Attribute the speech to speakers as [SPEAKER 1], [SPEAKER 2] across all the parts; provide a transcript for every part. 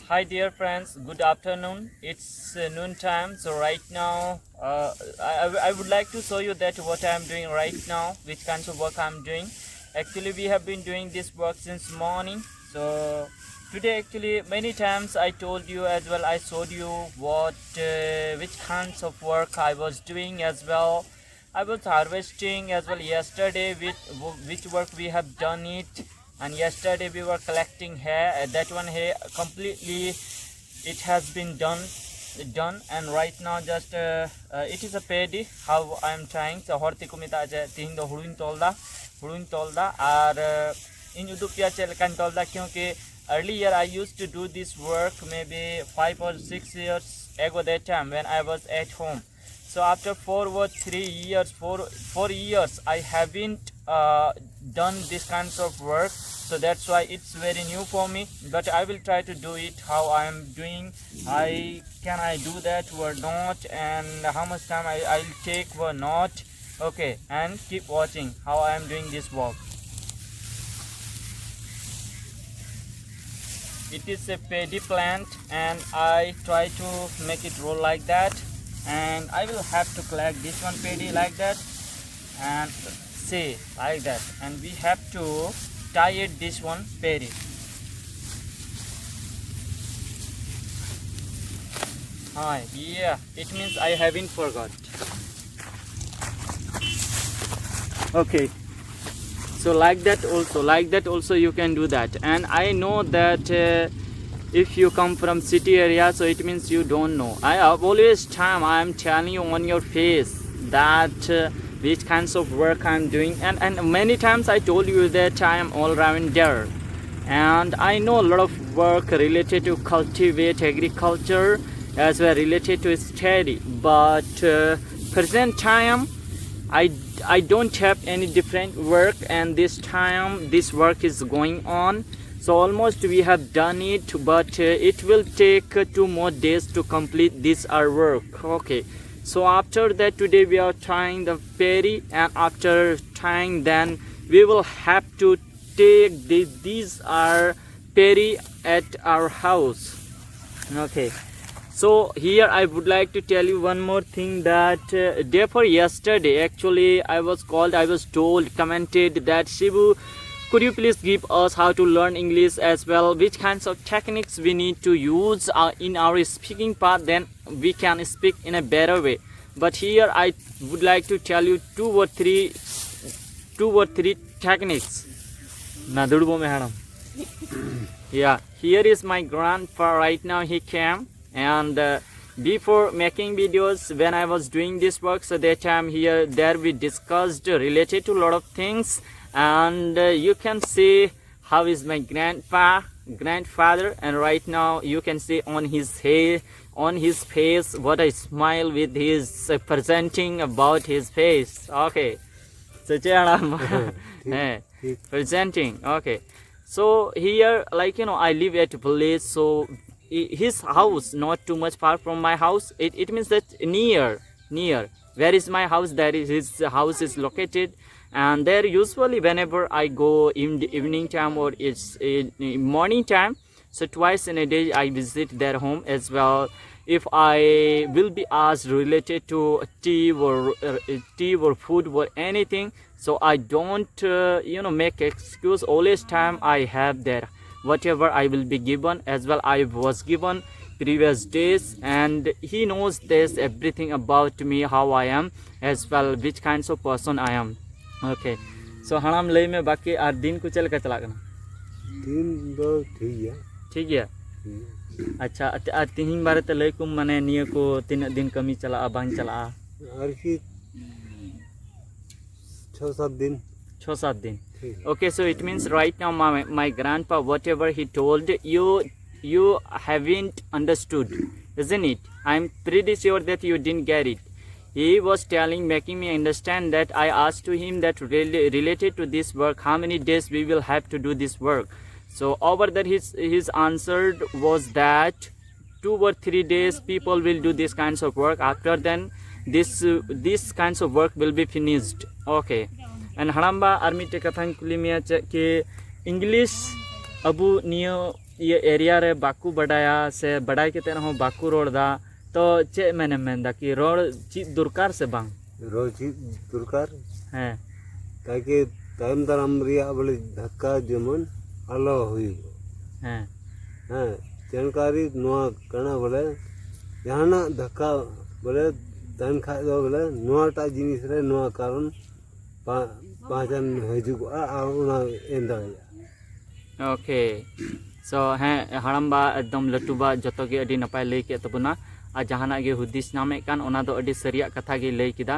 [SPEAKER 1] Hi dear friends, good afternoon. It's noon time, so right now I would like to show you that what I'm doing right now, which kinds of work I'm doing. Actually we have been doing this work since morning. So today actually many times I told you as well, I showed you which kinds of work I was doing as well. I was harvesting as well yesterday with which work we have done it, and yesterday we were collecting hair. That one hair completely it has been done, and right now just it is a paddy how I am trying. So horti kumita je tin do huruin tolda ar in udupia chel kan tolda kyunki earlier I used to do this work maybe 5 or 6 years ago that time when I was at home. So after 4 years I haven't done this kinds of work, so that's why it's very new for me, but I will try to do it how I am doing. Can I do that or not, and how much time I'll take or not. Okay, and keep watching how I am doing this work. It is a paddy plant and I try to make it roll like that, and I will have to collect this one paddy like that and say like that, and we have to tie it this one paddy. Yeah, it means I haven't forgot. Okay, so like that also you can do that. And I know that if you come from city area, so it means you don't know. I always time I am telling you on your face that which kinds of work I'm doing, and many times I told you that I am all rounder, and I know a lot of work related to cultivate agriculture as well related to study, but present time I don't have any different work, and this time this work is going on. So almost we have done it, but it will take 2 more days to complete this our work. Okay, so after that today we are tying the paddy, and after tying then we will have to take these are paddy at our house. Okay, so here I would like to tell you one more thing, that day for yesterday actually I was told, commented that Shibu, could you please give us how to learn English as well, which kinds of techniques we need to use in our speaking part, then we can speak in a better way. But here I would like to tell you two or three techniques. Yeah, here is my grandpa right now, he came, and before making videos when I was doing this work, so that time there we discussed related to a lot of things, and you can see how is my grandfather, and right now you can see on his face what a smile with his presenting about his face. Okay, so presenting. Okay, so here I live at a village, so his house not too much far from my house. It means that near where is my house, there is his house is located, and there usually whenever I go in the evening time or it's in morning time, so twice in a day I visit their home as well. If I will be asked related to tea or food or anything, so I don't make excuse. Always time I have there whatever I will be given as well. I was given previous days, and he knows this everything about me, how I am as well, which kinds of person I am. Okay, so haram lay में बाकी are दिन को चल का चला करना
[SPEAKER 2] दिन दो
[SPEAKER 1] ठीक है. अच्छा आ तिहिन बारे ते लय को माने निया को 3 दिन कमी चला बांग चला
[SPEAKER 2] और की 6-7 दिन. Okay, so it means right now my grandpa, whatever he told you haven't understood, isn't it? I'm pretty sure that you didn't get it. He was making me understand that I asked to him that really related to this work, how many days we will have to do this work. So over that his answer was that 2 or 3 days people will do this kinds of work. After then this kinds of work will be finished. Okay, and haramba army te kathan kulimia ke English abu niyo
[SPEAKER 1] ये area रे Baku बडाया से बडाय केते हो Baku रोड़ा तो चे मैंने मेनदा कि रोड चीज दुरकार से बांग
[SPEAKER 3] रोजी दुर्कार
[SPEAKER 1] हैं
[SPEAKER 3] ताकि तायम दाराम रिया बोले धक्का जेमन आलो हुई
[SPEAKER 1] हैं
[SPEAKER 3] हाँ जानकारी नोआ करना बोले जहाना धक्का बोले तन खा दो बोले नोआ टा जिनिस रे नोआ कारण पांचन हजुगुआ उना एंदा
[SPEAKER 1] ओके सो हैं हड़म्बा एकदम लटुबा जतो के अडी नपाय लई के तबुना आ जहाना गे हुदिस नामे कान ओना दो अडी सरिया कथा गे लई किदा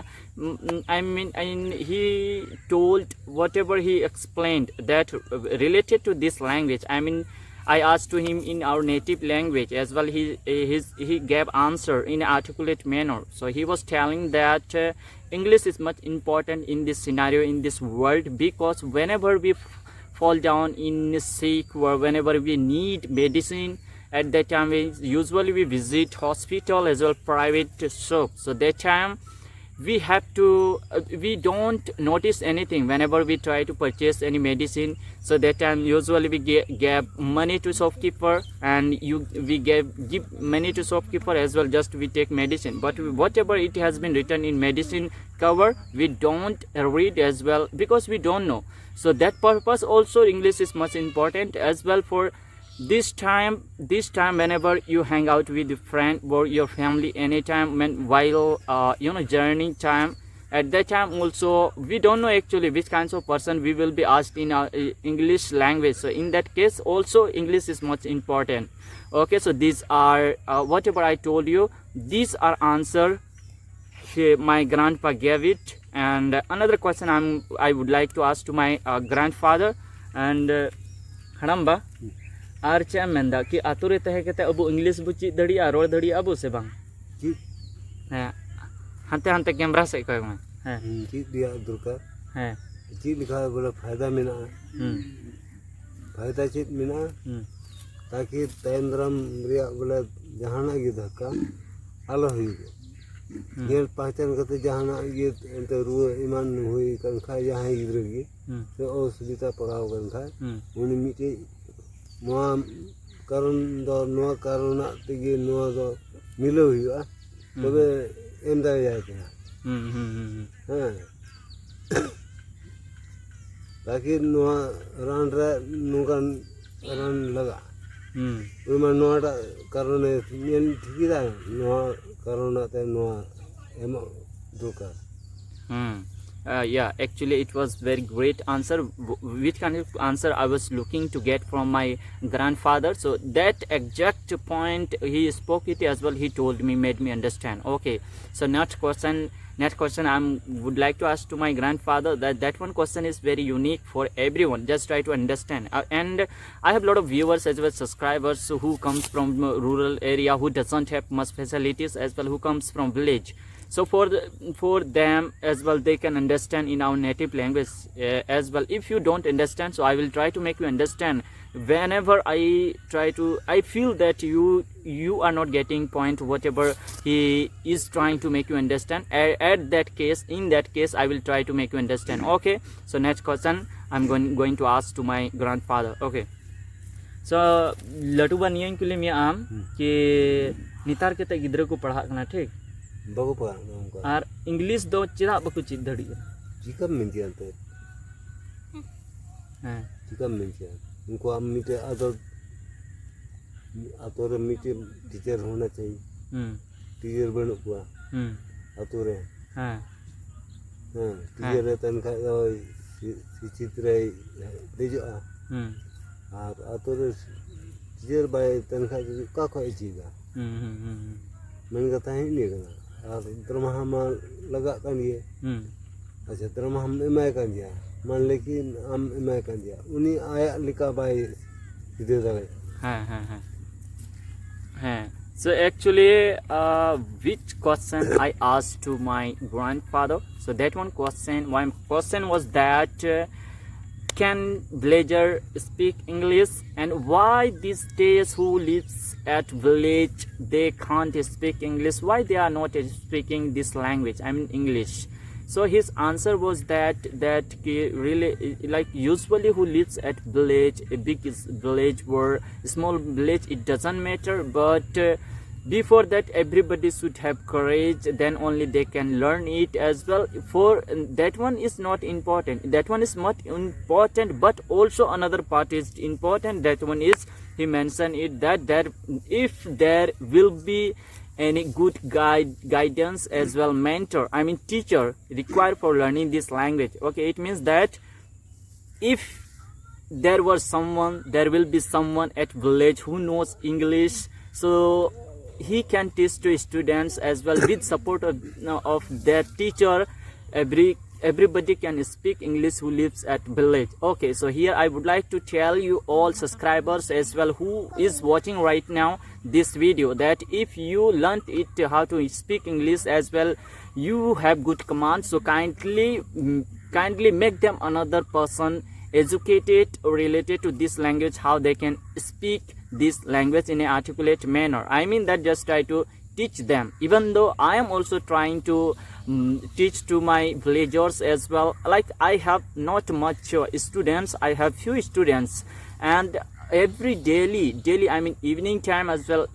[SPEAKER 1] I mean he told whatever he explained that related to this language. I mean, I asked to him in our native language as well. He gave answer in an articulate manner. So he was telling that English is much important in this scenario, in this world, because whenever we fall down in sick or whenever we need medicine, at that time we visit hospital as well, private shop. So that time we have to we don't notice anything whenever we try to purchase any medicine. So that time usually we give money to shopkeeper, and we give money to shopkeeper as well, just we take medicine. But whatever it has been written in medicine cover, we don't read as well, because we don't know. So that purpose also English is much important as well. For this time whenever you hang out with your friend or your family anytime, while journey time, at that time also we don't know actually which kinds of person we will be asked in our English language. So in that case also English is much important. Okay, so these are whatever I told you, these are answer my grandpa gave it. And another question I would like to ask to my grandfather. And हड़म्बा आर चे मेंदा कि आतु रे तहे केते Abu English बु चीज दड़िया रोड दड़िया अबु से बांग
[SPEAKER 3] चीज
[SPEAKER 1] हैं हंते हंते कैमरा से कय में हैं
[SPEAKER 3] चीज दिया दुर्कार
[SPEAKER 1] हैं
[SPEAKER 3] चीज लिखा है बोले फायदा मिना फायदा चीज मिना ताकि तयंद्रम रिया बोले जहाना गे धक्का आलो हुई ये पहचान करते जहाना ये एंते रुआ ईमान हुई कंखा यहाँ इधर की तो असुविधा पड़ाव कंखा उन्हें मिटे नोआ कारण दो नोआ कारण तेगे नोआ दो मिलो हुआ तबे एंदा जाते हैं हाँ ताकि नोआ रान रे नुकान रान लगा उनमें नोआ कारण ठीक है नोआ कारण ते नोआ एम दुका
[SPEAKER 1] yeah, actually it was very great answer, which kind of answer I was looking to get from my grandfather. So that exact point he spoke it as well, he told me, made me understand. Okay, so next question I would like to ask to my grandfather. That one question is very unique for everyone, just try to understand. And I have a lot of viewers as well, subscribers who comes from rural area, who doesn't have much facilities as well, who comes from village. So for them as well, they can understand in our native language as well. If you don't understand, so I will try to make you understand. Whenever I feel that you are not getting point whatever he is trying to make you understand. In that case I will try to make you understand. Okay, so next question I'm going to ask to my grandfather. Okay, so latuba niyan kule mi am कि नितार के ते गिद्रे को पढ़ा करना ठीक
[SPEAKER 3] बागो पढ़ा
[SPEAKER 1] और इंग्लिश दो चिरा बको चित धड़ी
[SPEAKER 3] चिकम मिंटियान ते
[SPEAKER 1] हां
[SPEAKER 3] चिकम मिंटियान उनको हम मीटे आतोरे मीटे टीचर होना चाहिए टीचर बनो कुआ आतोरे हां टीचर तनखा चित्र देजो और आतोरे टीचर बाय तनखा का को चीगा मन कथा है नहीं करना और दरमाहा मा लगा कान ये अच्छा दरमाहा हम एमआई कान दिया मान ले कि हम एमआई कान दिया उन्हीं आया लिखा बाय दे दे
[SPEAKER 1] हां so actually which question I asked to my grandfather, so that one question was that can villager speak English, and why these days who lives at village they can't speak English, why they are not speaking this language, I mean English.
[SPEAKER 2] So his answer was that he really, like, usually who lives at village, a big village or small village, it doesn't matter, but before that everybody should have courage, then only they can learn it as well. For that one is not important, that one is not important, but also another part is important. That one is, he mentioned it, that there, if there will be any good guidance as well, mentor, I mean teacher required for learning this language. Okay, it means that if there was someone, there will be someone at village who knows English, so he can teach to students as well with support of their teacher. Everybody can speak English who lives at village. Okay, so here I would like to tell you all subscribers as well who is watching right now this video, that if you learned it how to speak English as well, you have good commands, so kindly make them another person educated or related to this language, how they can speak this language in an articulate manner. I mean that just try to teach them, even though I am also trying to teach to my villagers as well. Like, I have not much students, I have few students, and every daily, I mean evening time as well,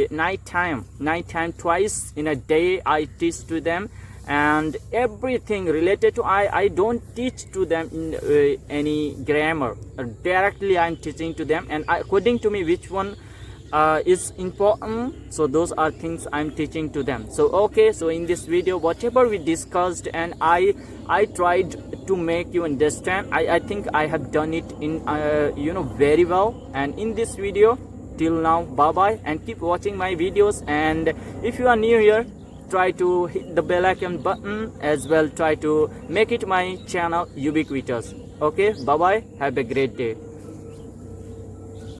[SPEAKER 2] night time, twice in a day I teach to them, and everything related to, I don't teach to them in any grammar, directly I'm teaching to them, and according to me which one is important, so those are things I'm teaching to them. So okay, so in this video whatever we discussed, and I tried to make you understand, I think I have done it in very well. And in this video, till now, bye bye, and keep watching my videos. And if you are new here, try to hit the bell icon button as well, try to make it my channel ubiquitous. Okay, bye bye, have a great day.